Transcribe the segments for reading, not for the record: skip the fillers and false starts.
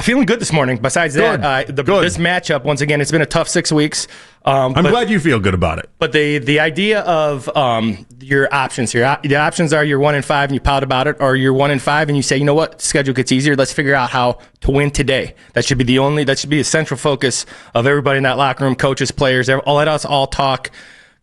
Feeling good this morning. Besides that, this matchup, once again, it's been a tough 6 weeks. I'm glad you feel good about it. But the idea of your options here, the options are you're 1-5 and you pout about it, or you're 1-5 and you say, you know what, schedule gets easier. Let's figure out how to win today. That should be the central focus of everybody in that locker room, coaches, players. Let us all talk.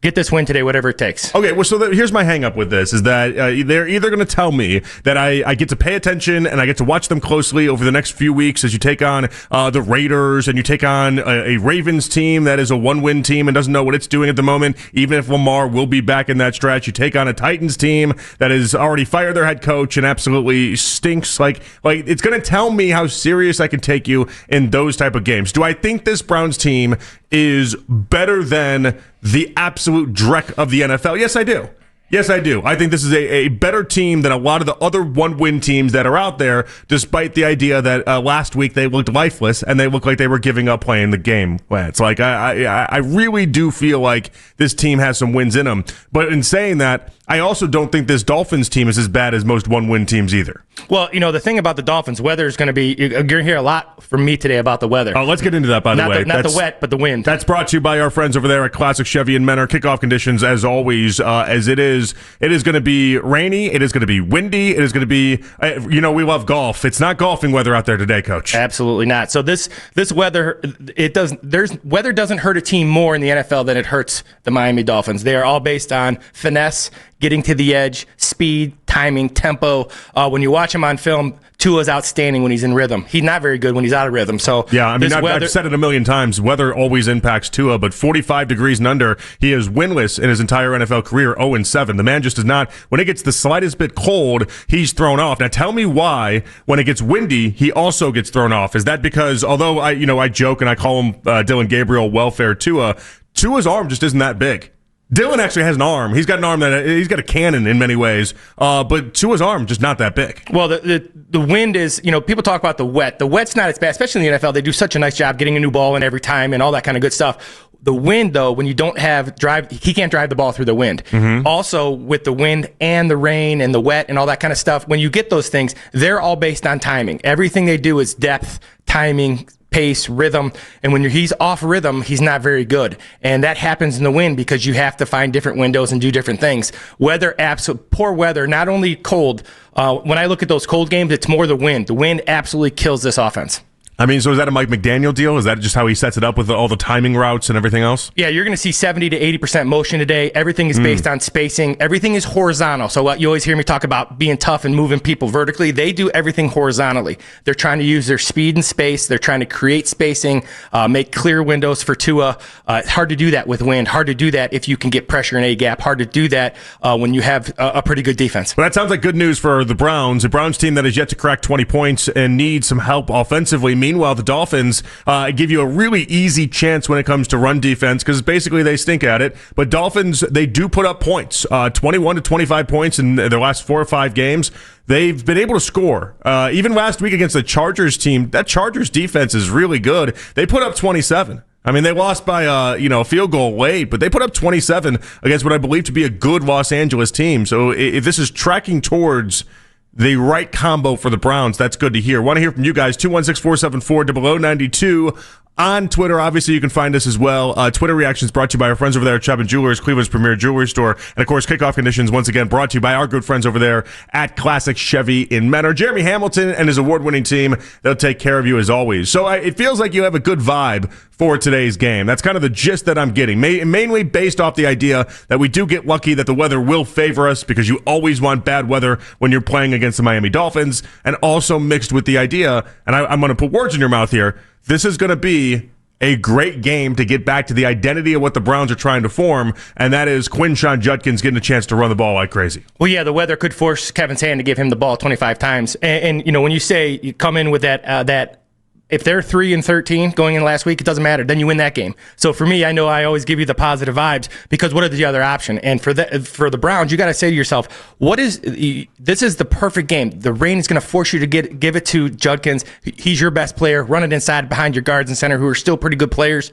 Get this win today, whatever it takes. Okay, well, so here's my hang up with this, is that they're either going to tell me that I get to pay attention and I get to watch them closely over the next few weeks as you take on the Raiders and you take on a Ravens team that is a one-win team and doesn't know what it's doing at the moment, even if Lamar will be back in that stretch. You take on a Titans team that has already fired their head coach and absolutely stinks. Like it's going to tell me how serious I can take you in those type of games. Do I think this Browns team is better than the absolute dreck of the NFL? Yes, I do. Yes, I do. I think this is a better team than a lot of the other one-win teams that are out there, despite the idea that last week they looked lifeless and they looked like they were giving up playing the game. It's like I really do feel like this team has some wins in them. But in saying that, I also don't think this Dolphins team is as bad as most one-win teams either. Well, the thing about the Dolphins, weather is going to be, you're going to hear a lot from me today about the weather. Oh, let's get into that, by the way. Not the wet, but the wind. That's brought to you by our friends over there at Classic Chevy in Menor. Kickoff conditions, as always, as it is going to be rainy, it is going to be windy, it is going to be, we love golf. It's not golfing weather out there today, Coach. Absolutely not. So this weather, weather doesn't hurt a team more in the NFL than it hurts the Miami Dolphins. They are all based on finesse, getting to the edge, speed, timing, tempo. When you watch him on film, Tua's outstanding when he's in rhythm. He's not very good when he's out of rhythm. So yeah, I mean, I've said it a million times. Weather always impacts Tua, but 45 degrees and under, he is winless in his entire NFL career, 0-7. The man just does not. When it gets the slightest bit cold, he's thrown off. Now, tell me why, when it gets windy, he also gets thrown off. Is that because, although I joke and I call him Dillon Gabriel, welfare Tua's arm just isn't that big. Dillon actually has an arm. He's got an arm he's got a cannon in many ways, but Tua's arm just not that big. Well, the wind is, people talk about the wet. The wet's not as bad, especially in the NFL. They do such a nice job getting a new ball in every time and all that kind of good stuff. The wind, though, when you don't have he can't drive the ball through the wind. Mm-hmm. Also, with the wind and the rain and the wet and all that kind of stuff, when you get those things, they're all based on timing. Everything they do is depth, timing, pace, rhythm, and when he's off rhythm, he's not very good. And that happens in the wind because you have to find different windows and do different things. Poor weather, not only cold. When I look at those cold games, it's more the wind. The wind absolutely kills this offense. I mean, so is that a Mike McDaniel deal? Is that just how he sets it up with all the timing routes and everything else? Yeah, you're going to see 70 to 80% motion today. Everything is based on spacing. Everything is horizontal. So you always hear me talk about being tough and moving people vertically. They do everything horizontally. They're trying to use their speed and space. They're trying to create spacing, make clear windows for Tua. It's hard to do that with wind. Hard to do that if you can get pressure in A-gap. Hard to do that when you have a pretty good defense. Well, that sounds like good news for the Browns. A Browns team that has yet to crack 20 points and needs some help offensively. Meanwhile, the Dolphins give you a really easy chance when it comes to run defense because basically they stink at it. But Dolphins, they do put up points, 21 to 25 points in their last 4 or 5 games. They've been able to score. Even last week against the Chargers team, that Chargers defense is really good. They put up 27. I mean, they lost by a field goal late, but they put up 27 against what I believe to be a good Los Angeles team. So if this is tracking towards the right combo for the Browns, that's good to hear. Want to hear from you guys, 216-474-0092. On Twitter, obviously, you can find us as well. Twitter reactions brought to you by our friends over there at Chubb & Jewelers, Cleveland's premier jewelry store. And, of course, kickoff conditions, once again, brought to you by our good friends over there at Classic Chevy in Menor. Jeremy Hamilton and his award-winning team, they'll take care of you as always. So it feels like you have a good vibe for today's game. That's kind of the gist that I'm getting, mainly based off the idea that we do get lucky that the weather will favor us because you always want bad weather when you're playing against the Miami Dolphins, and also mixed with the idea, and I'm going to put words in your mouth here, this is going to be a great game to get back to the identity of what the Browns are trying to form, and that is Quinshon Judkins getting a chance to run the ball like crazy. Well, yeah, the weather could force Kevin's hand to give him the ball 25 times. And when you say you come in with that if they're 3-13 going in last week, it doesn't matter. Then you win that game. So for me, I know I always give you the positive vibes because what are the other option? And for the Browns, you got to say to yourself, this is the perfect game. The rain is going to force you to give it to Judkins. He's your best player. Run it inside behind your guards and center who are still pretty good players.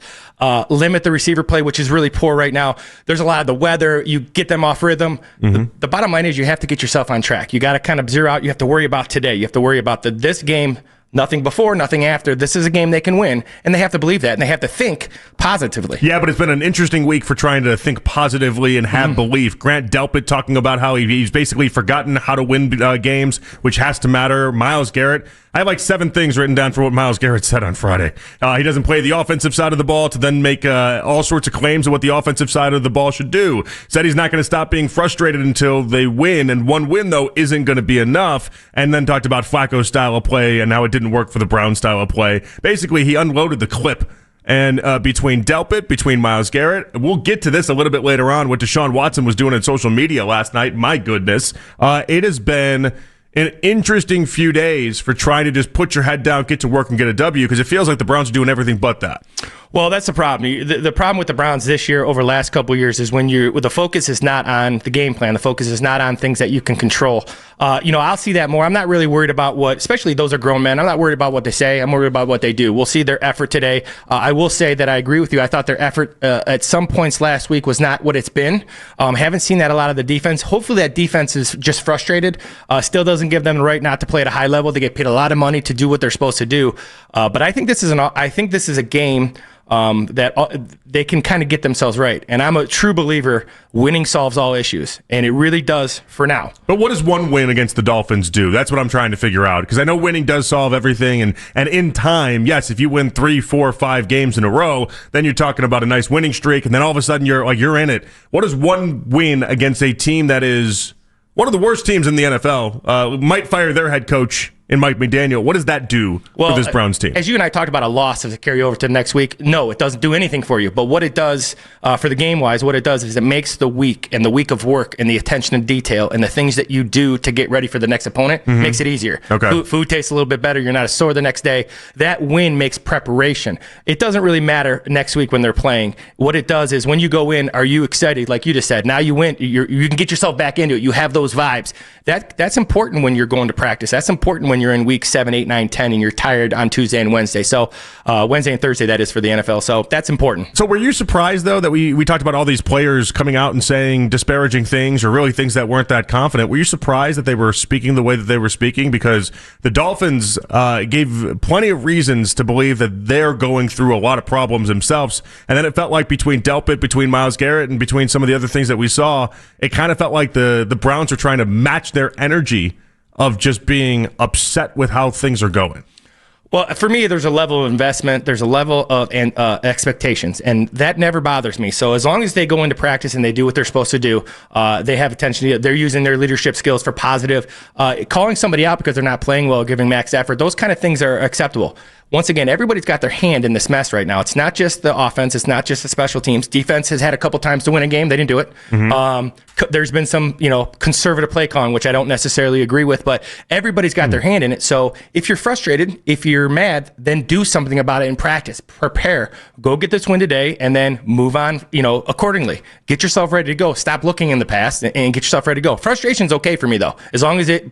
Limit the receiver play, which is really poor right now. There's a lot of the weather. You get them off rhythm. Mm-hmm. The bottom line is you have to get yourself on track. You got to kind of zero out. You have to worry about today. You have to worry about this game Nothing before, nothing after. This is a game they can win, and they have to believe that, and they have to think positively. Yeah, but it's been an interesting week for trying to think positively and have belief. Grant Delpit talking about how he's basically forgotten how to win games, which has to matter. Myles Garrett, I have like 7 things written down for what Myles Garrett said on Friday. He doesn't play the offensive side of the ball to then make all sorts of claims of what the offensive side of the ball should do. Said he's not going to stop being frustrated until they win, and one win, though, isn't going to be enough. And then talked about Flacco's style of play and how it didn't work for the Browns style of play. Basically, he unloaded the clip. And between Delpit, between Myles Garrett, we'll get to this a little bit later on, what Deshaun Watson was doing on social media last night. My goodness. It has been an interesting few days for trying to just put your head down, get to work, and get a W, because it feels like the Browns are doing everything but that. Well, that's the problem. The problem with the Browns this year over the last couple of years is when the focus is not on the game plan. The focus is not on things that you can control. I'll see that more. I'm not really worried about especially those are grown men. I'm not worried about what they say. I'm worried about what they do. We'll see their effort today. I will say that I agree with you. I thought their effort at some points last week was not what it's been. Haven't seen that a lot of the defense. Hopefully that defense is just frustrated. Still doesn't give them the right not to play at a high level. They get paid a lot of money to do what they're supposed to do. But I think this is a game that they can kind of get themselves right. And I'm a true believer winning solves all issues, and it really does for now. But what does one win against the Dolphins do? That's what I'm trying to figure out, because I know winning does solve everything, and in time, yes, if you win 3, 4, 5 games in a row, then you're talking about a nice winning streak, and then all of a sudden you're in it. What does one win against a team that is one of the worst teams in the NFL, might fire their head coach in Mike McDaniel? What does that do for this Browns team? As you and I talked about a loss as a carry over to the next week, no, it doesn't do anything for you. But what it does for the game-wise, what it does is it makes the week and the week of work and the attention to detail and the things that you do to get ready for the next opponent makes it easier. Okay. Food tastes a little bit better. You're not as sore the next day. That win makes preparation. It doesn't really matter next week when they're playing. What it does is when you go in, are you excited? Like you just said, now you win. You can get yourself back into it. You have those vibes. That's important when you're going to practice. That's important when you're in week 7, 8, 9, 10, and you're tired on Tuesday and Wednesday. So Wednesday and Thursday, that is for the NFL. So that's important. So were you surprised, though, that we talked about all these players coming out and saying disparaging things or really things that weren't that confident? Were you surprised that they were speaking the way that they were speaking? Because the Dolphins gave plenty of reasons to believe that they're going through a lot of problems themselves. And then it felt like between Delpit, between Myles Garrett, and between some of the other things that we saw, it kind of felt like the Browns are trying to match their energy of just being upset with how things are going. Well, for me, there's a level of investment. There's a level of expectations, and that never bothers me. So as long as they go into practice and they do what they're supposed to do, they have attention. They're using their leadership skills for positive. Calling somebody out because they're not playing well, giving max effort, those kind of things are acceptable. Once again, everybody's got their hand in this mess right now. It's not just the offense. It's not just the special teams. Defense has had a couple times to win a game. They didn't do it. There's been some, conservative play calling, which I don't necessarily agree with, but everybody's got their hand in it. So if you're frustrated, if you're mad, then do something about it in practice. Prepare. Go get this win today and then move on, accordingly. Get yourself ready to go. Stop looking in the past and get yourself ready to go. Frustration's okay for me, though, as long as it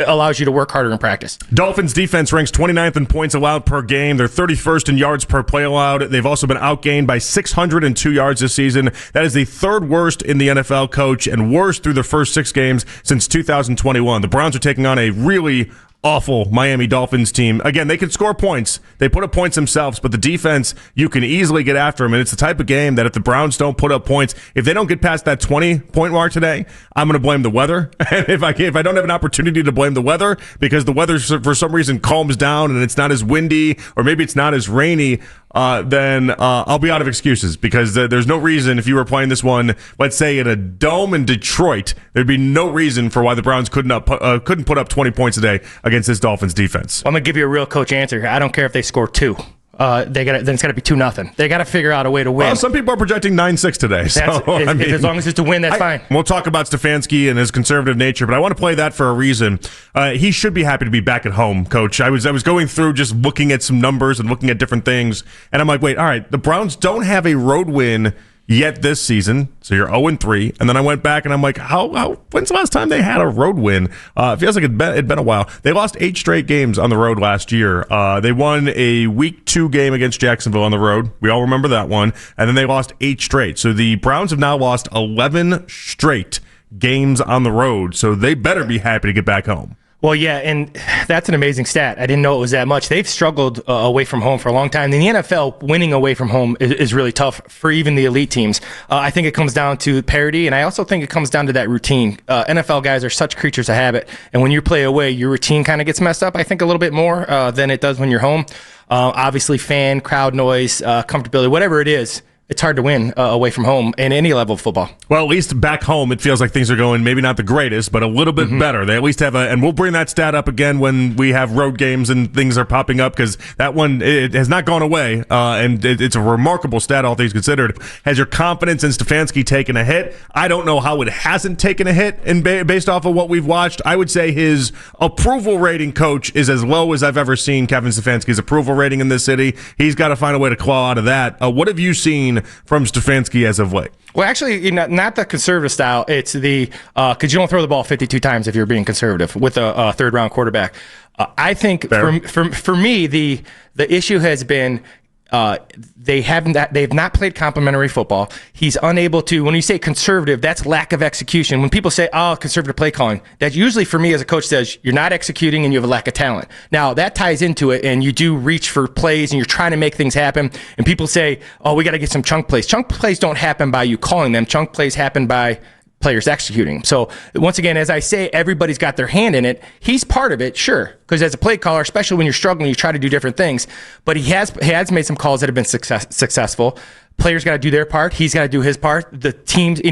allows you to work harder in practice. Dolphins defense ranks 29th in points allowed per game. They're 31st in yards per play allowed. They've also been outgained by 602 yards this season. That is the third worst in the NFL, coach, and worst through the first 6 games since 2021. The Browns are taking on a really awful Miami Dolphins team. Again, they can score points. They put up points themselves, but the defense, you can easily get after them. And it's the type of game that if the Browns don't put up points, if they don't get past that 20-point mark today, I'm going to blame the weather. And if I don't have an opportunity to blame the weather because the weather for some reason calms down and it's not as windy or maybe it's not as rainy, then I'll be out of excuses because there's no reason if you were playing this one, let's say in a dome in Detroit, there'd be no reason for why the Browns couldn't put up 20 points a day against this Dolphins defense. I'm going to give you a real coach answer here. I don't care if they score 2. Then it's got to be 2-0. They got to figure out a way to win. Well, some people are projecting 9-6 today. So as long as it's to win, that's fine. We'll talk about Stefanski and his conservative nature, but I want to play that for a reason. He should be happy to be back at home, Coach. I was going through just looking at some numbers and looking at different things, and I'm like, wait, all right, the Browns don't have a road win yet this season, so you're 0-3. And then I went back and I'm like, when's the last time they had a road win? It feels like it'd been a while. They lost 8 straight games on the road last year. They won a week 2 game against Jacksonville on the road. We all remember that one. And then they lost 8 straight. So the Browns have now lost 11 straight games on the road. So they better be happy to get back home. Well, yeah, and that's an amazing stat. I didn't know it was that much. They've struggled away from home for a long time. In the NFL, winning away from home is really tough for even the elite teams. I think it comes down to parity, and I also think it comes down to that routine. NFL guys are such creatures of habit, and when you play away, your routine kind of gets messed up, I think, a little bit more than it does when you're home. Obviously, crowd noise, comfortability, whatever it is, it's hard to win away from home in any level of football. Well, at least back home, it feels like things are going maybe not the greatest, but a little bit better. They at least have and we'll bring that stat up again when we have road games and things are popping up, because that one, it has not gone away, and it's a remarkable stat, all things considered. Has your confidence in Stefanski taken a hit? I don't know how it hasn't taken a hit, and based off of what we've watched, I would say his approval rating, coach, is as low as I've ever seen Kevin Stefanski's approval rating in this city. He's got to find a way to claw out of that. What have you seen from Stefanski as of late? Well, actually, not the conservative style. It's the because you don't throw the ball 52 times if you're being conservative with a third-round quarterback. I think for me, the issue has been they've not played complementary football. He's unable to. When you say conservative, that's lack of execution. When people say, "Oh, conservative play calling," that usually for me as a coach says you're not executing and you have a lack of talent. Now that ties into it, and you do reach for plays and you're trying to make things happen. And people say, "Oh, we got to get some chunk plays." Chunk plays don't happen by you calling them. Chunk plays happen by players executing. So once again, as I say, everybody's got their hand in it. He's part of it, sure, because as a play caller, especially when you're struggling, you try to do different things. But he has made some calls that have been successful. Players got to do their part. He's got to do his part. The teams,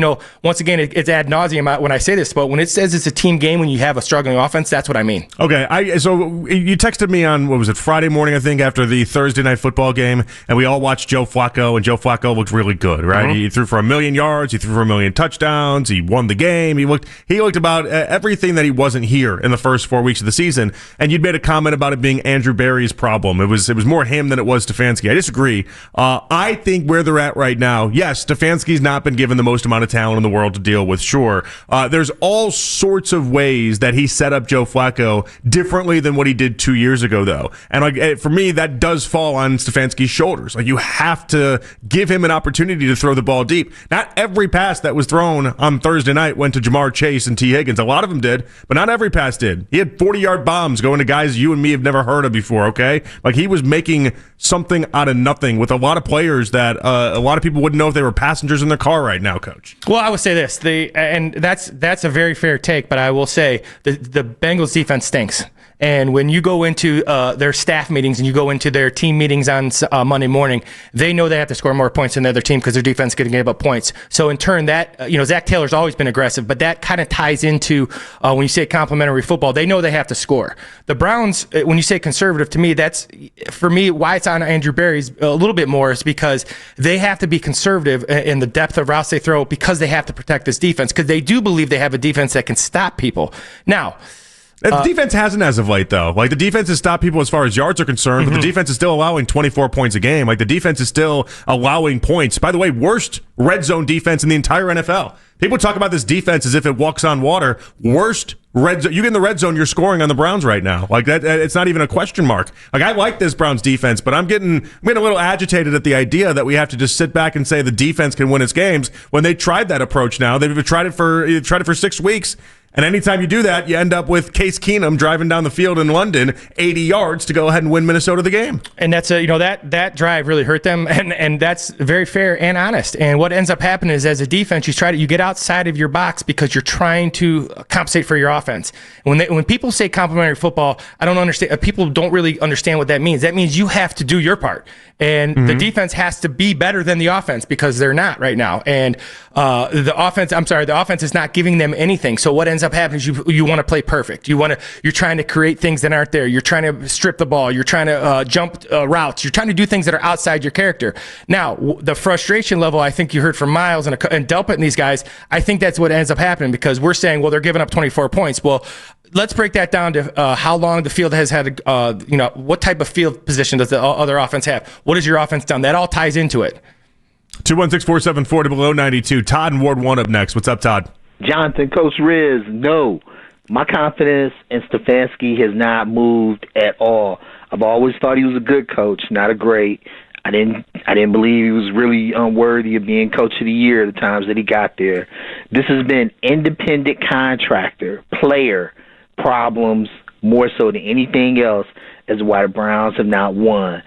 once again, it's ad nauseum when I say this, but when it says it's a team game when you have a struggling offense, that's what I mean. Okay, so you texted me on, what was it, Friday morning, I think, after the Thursday night football game, and we all watched Joe Flacco, and Joe Flacco looked really good, right? He threw for 1 million yards, he threw for 1 million touchdowns, he won the game, he looked about everything that he wasn't here in the first 4 weeks of the season, and you'd made a comment about it being Andrew Berry's problem. It was more him than it was Stefanski. I disagree. I think where they're at right now, yes, Stefanski's not been given the most amount of talent in the world to deal with, sure. There's all sorts of ways that he set up Joe Flacco differently than what he did 2 years ago, though. And for me, that does fall on Stefanski's shoulders. You have to give him an opportunity to throw the ball deep. Not every pass that was thrown on Thursday night went to Jamar Chase and T. Higgins. A lot of them did, but not every pass did. He had 40-yard bombs going to guys you and me have never heard of before, okay? He was making something out of nothing with a lot of players that a lot of people wouldn't know if they were passengers in their car right now, Coach. Well, I would say this, and that's a very fair take, but I will say the Bengals defense stinks. And when you go into their staff meetings and you go into their team meetings on Monday morning, they know they have to score more points than the other team because their defense is going to give up points. So in turn, that Zach Taylor's always been aggressive, but that kind of ties into when you say complementary football, they know they have to score. The Browns, when you say conservative, to me, that's for me why it's on Andrew Berry's a little bit more is because they have to be conservative in the depth of routes they throw because they have to protect this defense because they do believe they have a defense that can stop people. Now, the defense hasn't as of late, though. The defense has stopped people as far as yards are concerned, but the defense is still allowing 24 points a game. The defense is still allowing points. By the way, worst red zone defense in the entire NFL. People talk about this defense as if it walks on water. Worst red zone. You get in the red zone, you're scoring on the Browns right now. That, it's not even a question mark. I like this Browns defense, but I'm getting a little agitated at the idea that we have to just sit back and say the defense can win its games when they tried that approach now. They've tried it for 6 weeks. And anytime you do that, you end up with Case Keenum driving down the field in London 80 yards to go ahead and win Minnesota the game. And that's that drive really hurt them, and that's very fair and honest. And what ends up happening is as a defense, you get outside of your box because you're trying to compensate for your offense. When people say complementary football, I don't understand. People don't really understand what that means. That means you have to do your part. And the defense has to be better than the offense because they're not right now. And the offense is not giving them anything. So what ends up happening is you want to play perfect. You're trying to create things that aren't there. You're trying to strip the ball. You're trying to jump routes. You're trying to do things that are outside your character. Now, the frustration level I think you heard from Miles and Delpit and these guys, I think that's what ends up happening because we're saying, well, they're giving up 24 points. Well, let's break that down to how long the field has had, what type of field position does the other offense have? What has your offense done? That all ties into it. 216-474-0092. Todd and Ward 1 up next. What's up, Todd? Jonathan, Coach Riz, no. My confidence in Stefanski has not moved at all. I've always thought he was a good coach, not a great. I didn't believe he was really unworthy of being Coach of the Year the times that he got there. This has been independent contractor, player, problems more so than anything else as why the Browns have not won.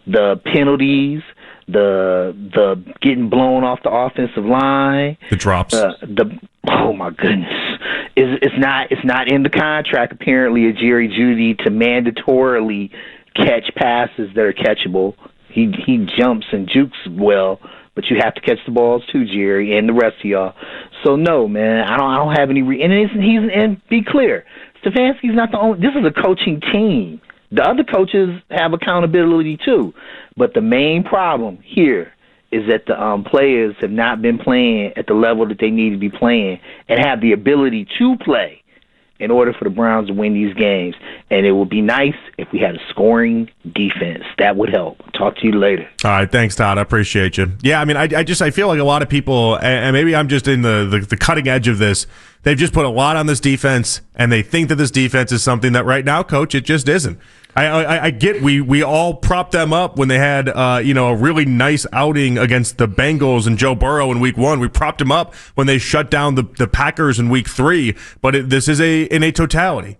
The penalties, the getting blown off the offensive line, the drops, oh my goodness, it's not in the contract apparently of Jerry Jeudy to mandatorily catch passes that are catchable. He jumps and jukes well, but you have to catch the balls too, Jerry, and the rest of y'all. So no, man, I don't have any. And be clear, Stefanski's not the only. This is a coaching team. The other coaches have accountability too, but the main problem here is that the players have not been playing at the level that they need to be playing and have the ability to play in order for the Browns to win these games. And it would be nice if we had a scoring defense. That would help. Talk to you later. All right, thanks, Todd. I appreciate you. Yeah, I mean, I feel like a lot of people, and maybe I'm just in the cutting edge of this, they've just put a lot on this defense, and they think that this defense is something that right now, Coach, it just isn't. I get we all propped them up when they had a really nice outing against the Bengals and Joe Burrow in Week 1. We propped them up when they shut down the Packers in Week 3. But this is in a totality.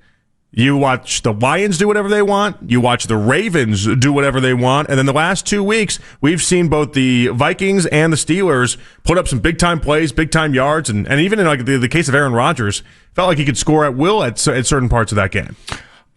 You watch the Lions do whatever they want. You watch the Ravens do whatever they want. And then the last 2 weeks, we've seen both the Vikings and the Steelers put up some big-time plays, big-time yards. And even in like the case of Aaron Rodgers, felt like he could score at will at certain parts of that game.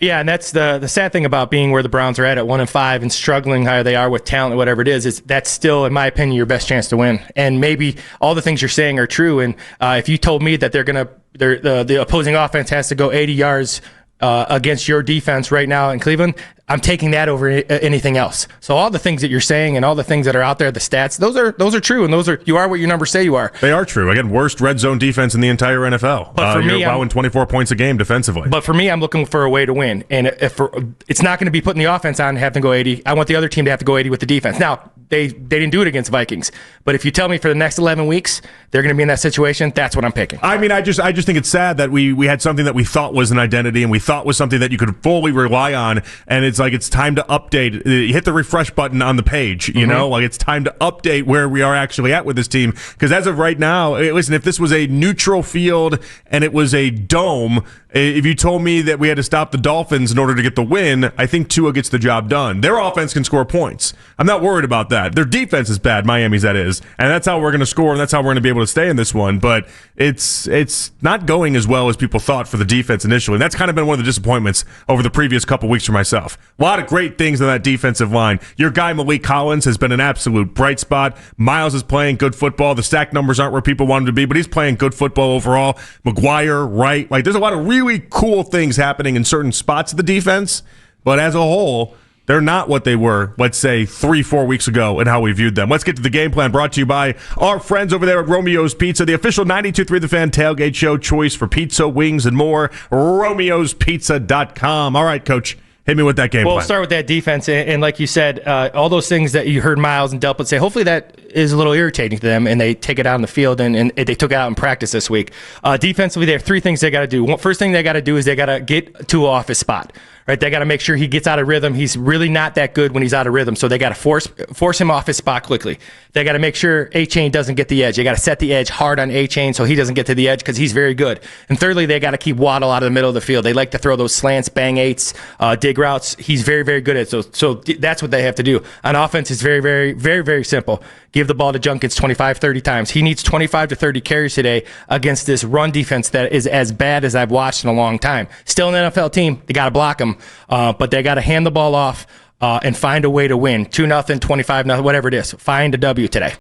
Yeah, and that's the sad thing about being where the Browns are at 1-5 and struggling how they are with talent, whatever it is that's still, in my opinion, your best chance to win. And maybe all the things you're saying are true. And if you told me that the opposing offense has to go 80 yards against your defense right now in Cleveland, I'm taking that over anything else. So all the things that you're saying and all the things that are out there, the stats, those are true, and you are what your numbers say you are. They are true. Again, worst red zone defense in the entire NFL. But for me, you're allowing 24 points a game defensively. But for me, I'm looking for a way to win, and it's not going to be putting the offense on and have them go 80. I want the other team to have to go 80 with the defense. Now, they didn't do it against Vikings, but if you tell me for the next 11 weeks they're going to be in that situation, that's what I'm picking. I mean, I just think it's sad that we had something that we thought was an identity and we thought was something that you could fully rely on, and it's like it's time to update. You hit the refresh button on the page, you know, like it's time to update where we are actually at with this team. Because as of right now, listen, if this was a neutral field and it was a dome, if you told me that we had to stop the Dolphins in order to get the win, I think Tua gets the job done. Their offense can score points. I'm not worried about that. Their defense is bad, Miami's that is, and that's how we're going to score, and that's how we're going to be able to stay in this one. But it's not going as well as people thought for the defense initially, and that's kind of been one of the disappointments over the previous couple weeks for myself. A lot of great things on that defensive line. Your guy Malik Collins has been an absolute bright spot. Miles is playing good football. The sack numbers aren't where people want him to be, but he's playing good football overall. McGuire, Wright, like there's a lot of really cool things happening in certain spots of the defense, but as a whole, they're not what they were, let's say, 3-4 weeks ago and how we viewed them. Let's get to the game plan brought to you by our friends over there at Romeo's Pizza, the official 92.3 The Fan tailgate show choice for pizza, wings, and more. Romeo'sPizza.com. All right, Coach. Hit me with that game plan. We'll start with that defense. And like you said, all those things that you heard Miles and Delpit say, hopefully that is a little irritating to them, and they take it out on the field, and they took it out in practice this week. Defensively, there are three things they got to do. First thing they got to do is they got to get Tua off his spot. Right, they got to make sure he gets out of rhythm. He's really not that good when he's out of rhythm, so they got to force him off his spot quickly. They got to make sure A-Chain doesn't get the edge. They got to set the edge hard on A-Chain so he doesn't get to the edge because he's very good. And thirdly, they got to keep Waddle out of the middle of the field. They like to throw those slants, bang eights, dig routes. He's very, very good at it. So that's what they have to do. On offense, it's very, very, very, very simple. Give the ball to Judkins 25, 30 times. He needs 25 to 30 carries today against this run defense that is as bad as I've watched in a long time. Still an NFL team. They got to block them, but they got to hand the ball off and find a way to win. 2-0, 25-0, whatever it is. Find a W today.